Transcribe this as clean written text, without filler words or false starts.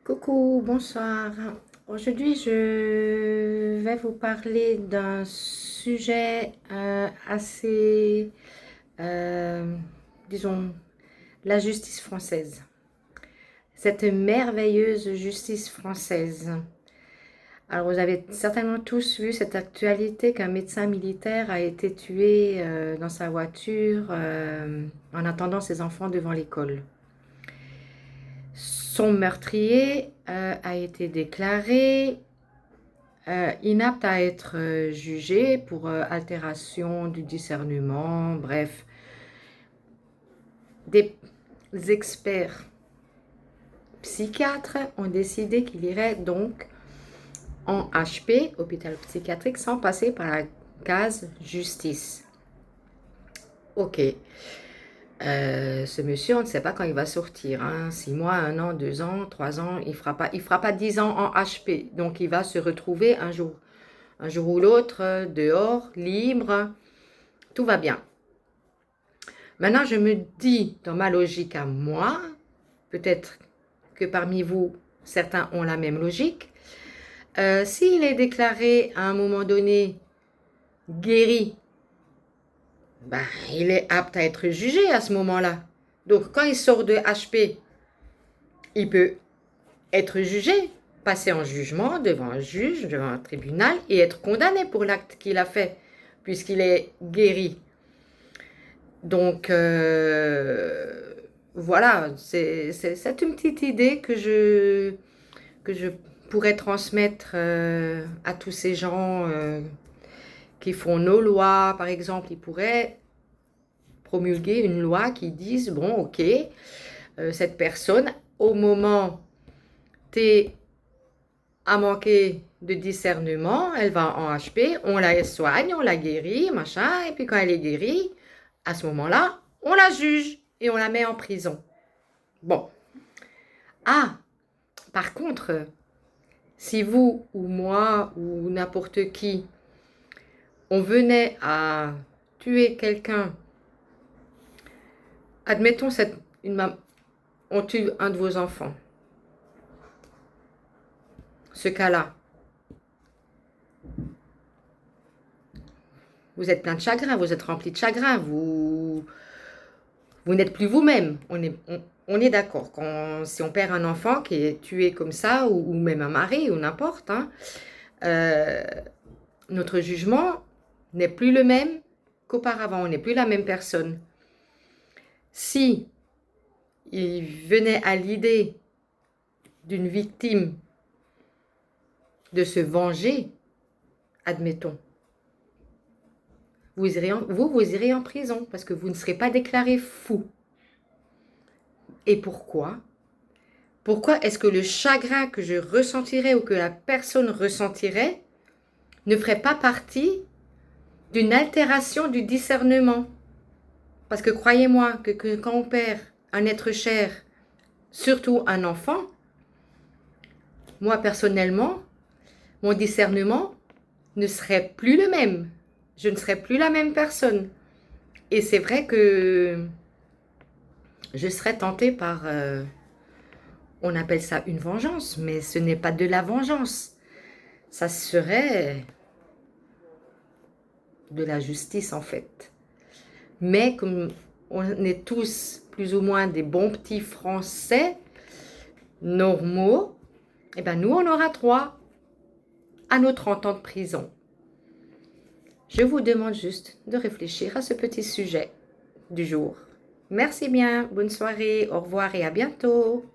Coucou, bonsoir. Aujourd'hui, je vais vous parler d'un sujet assez, euh, disons, la justice française. Cette merveilleuse justice française. Alors, vous avez certainement tous vu cette actualité qu'un médecin militaire a été tué dans sa voiture en attendant ses enfants devant l'école. Son meurtrier a été déclaré inapte à être jugé pour altération du discernement. Bref, des experts psychiatres ont décidé qu'il irait donc en HP, hôpital psychiatrique, sans passer par la case justice. Ok. Ce monsieur, on ne sait pas quand il va sortir. 6 mois, 1 an, 2 ans, 3 ans, il fera pas 10 ans en HP. Donc, il va se retrouver un jour ou l'autre, dehors, libre. Tout va bien. Maintenant, je me dis, dans ma logique à moi, peut-être que parmi vous, certains ont la même logique, s'il est déclaré à un moment donné guéri, ben, il est apte à être jugé à ce moment-là. Donc, quand il sort de HP, il peut être jugé, passer en jugement devant un juge, devant un tribunal et être condamné pour l'acte qu'il a fait, puisqu'il est guéri. Donc, voilà, c'est une petite idée que je pourrais transmettre à tous ces gens qui font nos lois. Par exemple, ils pourraient promulguer une loi qui dise, bon, ok, cette personne, au moment T a manqué de discernement, elle va en HP, on la soigne, on la guérit, machin, et puis quand elle est guérie, à ce moment-là, on la juge et on la met en prison. Bon. Ah, par contre, si vous ou moi ou n'importe qui, on venait à tuer quelqu'un, admettons on tue un de vos enfants, ce cas-là, vous êtes plein de chagrin, vous êtes rempli de chagrin, vous n'êtes plus vous-même. On est d'accord. Si on perd un enfant qui est tué comme ça, ou même un mari, ou n'importe, notre jugement n'est plus le même qu'auparavant. On n'est plus la même personne. Si il venait à l'idée d'une victime de se venger, admettons, vous irez en prison parce que vous ne serez pas déclaré fou. Et pourquoi? Pourquoi est-ce que le chagrin que je ressentirais ou que la personne ressentirait ne ferait pas partie d'une altération du discernement? Parce que croyez-moi que quand on perd un être cher, surtout un enfant, moi personnellement, mon discernement ne serait plus le même. Je ne serais plus la même personne. Et c'est vrai que je serais tentée par, on appelle ça une vengeance, mais ce n'est pas de la vengeance. Ça serait de la justice en fait. Mais comme on est tous plus ou moins des bons petits Français normaux, eh ben nous on aura droit à nos 30 ans de prison. Je vous demande juste de réfléchir à ce petit sujet du jour. Merci bien, bonne soirée, au revoir et à bientôt.